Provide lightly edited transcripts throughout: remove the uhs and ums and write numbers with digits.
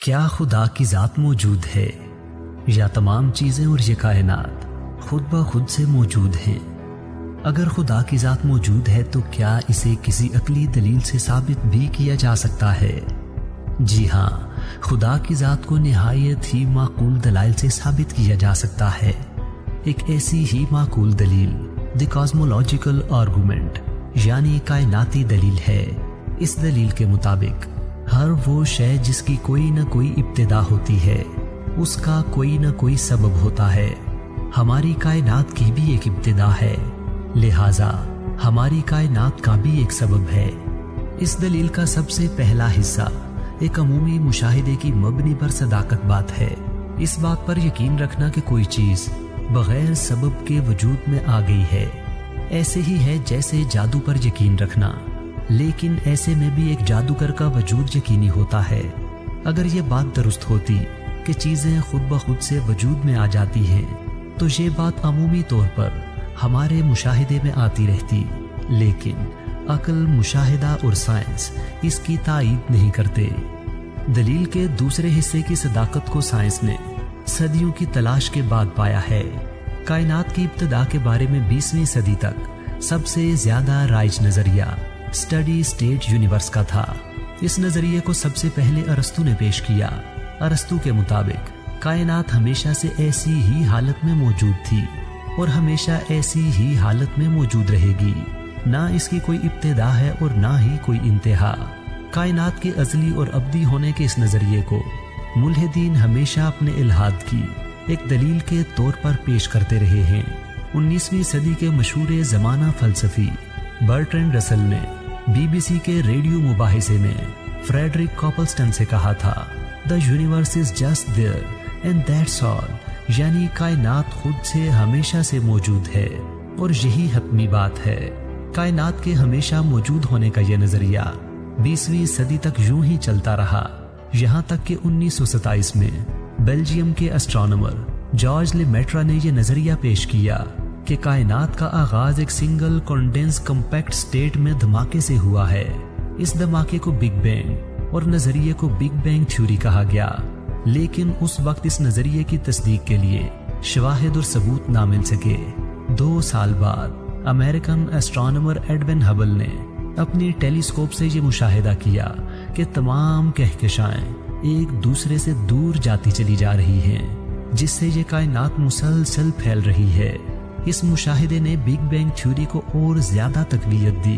क्या खुदा की जात मौजूद है या तमाम चीजें और ये कायनात खुद ब खुद से मौजूद हैं? अगर खुदा की जात मौजूद है तो क्या इसे किसी अकली दलील से साबित भी किया जा सकता है? जी हाँ, खुदा की जात को निहायत ही माकूल दलाइल से साबित किया जा सकता है। एक ऐसी ही माकूल दलील द कॉस्मोलॉजिकल आर्गुमेंट यानी कायनाती दलील है। इस दलील के मुताबिक हर वो शय जिसकी कोई न कोई इब्तिदा होती है उसका कोई न कोई सबब होता है। हमारी कायनात की भी एक इब्तिदा है, लिहाजा हमारी कायनात का भी एक सबब है। इस दलील का सबसे पहला हिस्सा एक अमूमी मुशाहिदे की मबनी पर सदाकत बात है। इस बात पर यकीन रखना कि कोई चीज बगैर सबब के वजूद में आ गई है। ऐसे ही है जैसे जादू पर यकीन रखना, लेकिन ऐसे में भी एक जादूगर का वजूद यकीनी होता है। अगर ये बात दुरुस्त होती कि चीजें खुद ब खुद से वजूद में आ जाती हैं, तो ये बात अमूमी तौर पर हमारे मुशाहिदे में आती रहती, लेकिन अक्ल, मुशाहिदा और साइंस इसकी तायीद नहीं करते। दलील के दूसरे हिस्से की सदाकत को साइंस ने सदियों की तलाश के बाद पाया है। कायनात की इब्तिदा के बारे में 20वीं सदी तक सबसे ज्यादा राइज नजरिया स्टडी स्टेट यूनिवर्स का था। इस नजरिए को सबसे पहले अरस्तु ने पेश किया। अरस्तु के मुताबिक कायनात हमेशा से ऐसी ही हालत में मौजूद थी और हमेशा ऐसी ही हालत में मौजूद रहेगी। ना इसकी कोई इब्तिदा है और ना ही कोई इंतहा। कायनात के अजली और अब्दी होने के इस नजरिए को मुल्हिदीन हमेशा अपने इल्हाद की एक दलील के तौर पर पेश करते रहे हैं। 19वीं सदी के मशहूर जमाना फलसफी बर्ट्रैंड रसल ने BBC के रेडियो मुबाहिसे में फ्रेडरिक कॉपलस्टन से कहा था, the universe is just there and that's all, यानी कायनात खुद से हमेशा से मौजूद है और यही हतमी बात है। कायनात के हमेशा मौजूद होने का यह नजरिया 20वीं सदी तक यूं ही चलता रहा, यहाँ तक कि 1927 में बेल्जियम के एस्ट्रोनॉमर जॉर्ज लेमेट्रा ने यह नजरिया पेश किया कि कायनात का आगाज एक सिंगल कॉन्डेंस कॉम्पैक्ट स्टेट में धमाके से हुआ है। इस धमाके को बिग बैंग और नजरिए को बिग बैंग थ्योरी कहा गया, लेकिन उस वक्त इस नजरिए की तस्दीक के लिए शवाहिद और सबूत ना मिल सके। 2 साल बाद अमेरिकन एस्ट्रोनॉमर एडविन हबल ने अपनी टेलीस्कोप से ये मुशाहिदा किया कि तमाम कहकशाएं एक दूसरे से दूर जाती चली जा रही हैं, जिससे ये कायनात मुसलसल फैल रही है। इस मुशाहिदे ने बिग बैंग थ्योरी को और ज्यादा तकवीयत दी,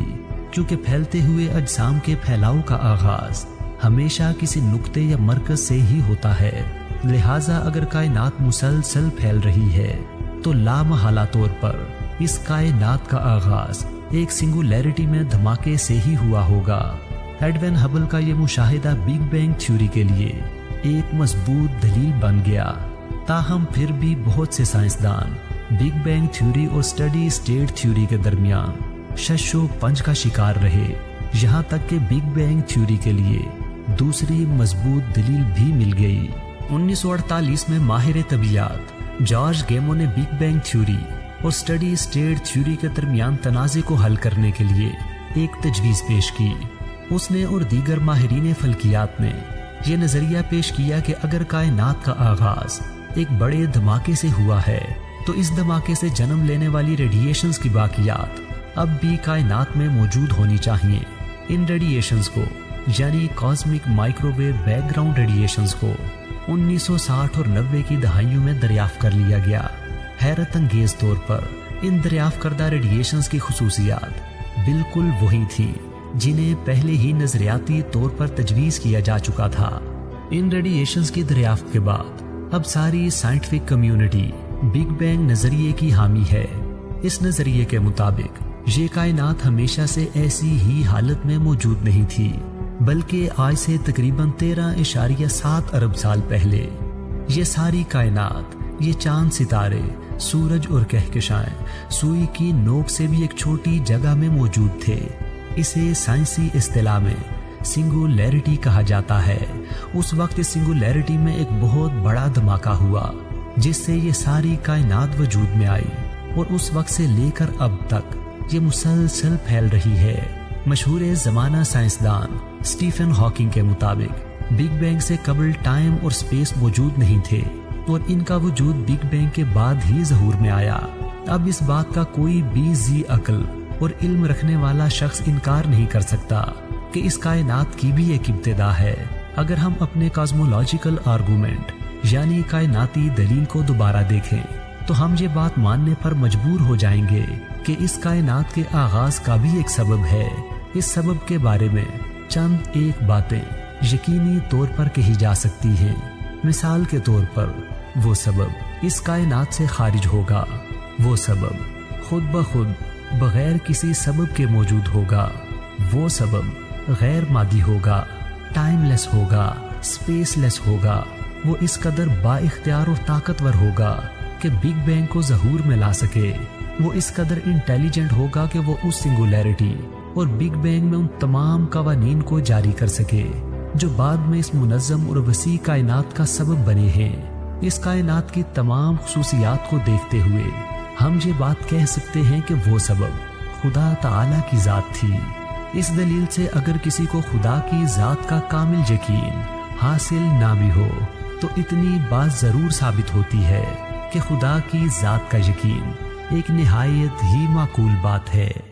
क्योंकि फैलते हुए अजसाम के फैलाव का आगाज हमेशा किसी नुक्ते या मरकज से ही होता है। लिहाजा अगर कायनात मुसलसल फैल रही है तो लामहला तौर पर इस कायनात का आगाज एक सिंगुलैरिटी में धमाके से ही हुआ होगा। एडविन हबल का यह मुशाहिदा बिग बैंग थ्योरी के लिए एक मजबूत दलील बन गया। ताहम फिर भी बहुत से साइंसदान बिग बैंग थ्योरी और स्टडी स्टेट थ्योरी के दरमियान शशो पंच का शिकार रहे, यहाँ तक कि बिग बैंग थ्योरी के लिए दूसरी मजबूत दलील भी मिल गई। 1948 में माहिर तबीयत जॉर्ज गेमो ने बिग बैंग थ्योरी और स्टडी स्टेट थ्योरी के दरमियान तनाज़े को हल करने के लिए एक तजवीज़ पेश की। उसने और दीगर माहिरीन फल्कियात ने यह नजरिया पेश किया कि अगर कायनात का आगाज एक बड़े धमाके से हुआ है तो इस धमाके से जन्म लेने वाली रेडिएशंस की बाकियात अब भी कायनात में मौजूद होनी चाहिए। इन रेडिएशंस को यानी कॉस्मिक माइक्रोवेव बैकग्राउंड रेडिएशंस को 1960 और 90 की दहाइयों में दरियाफ्त कर लिया गया। हैरत अंगेज तौर पर इन दरियाफ्त करदा रेडिएशंस की खुसूसियात बिल्कुल वही थी जिन्हें पहले ही नजरियाती तौर पर तजवीज किया जा चुका था। इन रेडिएशंस की दरियाफ्त के बाद अब सारी साइंटिफिक कम्युनिटी बिग बैंग नजरिए की हामी है। इस नजरिए के मुताबिक ये कायनात हमेशा से ऐसी ही हालत में मौजूद नहीं थी, बल्कि आज से तकरीबन 13.7 अरब साल पहले ये सारी कायनात, ये चांद, सितारे, सूरज और कहकशाएं सुई की नोक से भी एक छोटी जगह में मौजूद थे। इसे साइंसी इस्तिलाह में सिंगुलैरिटी कहा जाता है। उस वक्त इस सिंगुलैरिटी में एक बहुत बड़ा धमाका हुआ जिससे ये सारी कायनात वजूद में आई और उस वक्त से लेकर अब तक ये मुसलसल फैल रही है। मशहूर जमाना साइंसदान स्टीफन हॉकिंग के मुताबिक बिग बैंग से कबल टाइम और स्पेस मौजूद नहीं थे और इनका वजूद बिग बैंग के बाद ही ज़हूर में आया। अब इस बात का कोई भी जी अक्ल और इल्म रखने वाला शख्स इनकार नहीं कर सकता कि इस कायनात की भी एक इब्तिदा है। अगर हम अपने कॉस्मोलॉजिकल आर्गूमेंट यानी कायनाती दलील को दोबारा देखें तो हम ये बात मानने पर मजबूर हो जाएंगे कि इस कायनात के आगाज का भी एक सबब है। इस सबब के बारे में चंद एक बातें यकीनी तौर पर कही जा सकती हैं। मिसाल के तौर पर वो सबब इस कायनात से खारिज होगा, वो सबब खुद ब खुद बगैर किसी सबब के मौजूद होगा, वो सबब गैर मादी होगा, टाइमलेस होगा, स्पेसलेस होगा। वो इस कदर बाइख्तियार और ताकतवर होगा कि बिग बैंग को ज़हूर में ला सके। वो इस कदर इंटेलिजेंट होगा कि वो उस सिंगुलैरिटी और बिग बैंग में उन तमाम कवानीन को जारी कर सके जो बाद में इस मुनज़्ज़म और वसी कायनात का सबब बने हैं। इस कायनात की तमाम खुसूसियात को देखते हुए हम ये बात कह सकते हैं कि वो सबब खुदा ताला की ज़ात थी। इस दलील से अगर किसी को खुदा की ज़ात का कामिल यकीन हासिल ना भी हो तो इतनी बात ज़रूर साबित होती है कि खुदा की ज़ात का यकीन एक निहायत ही माकूल बात है।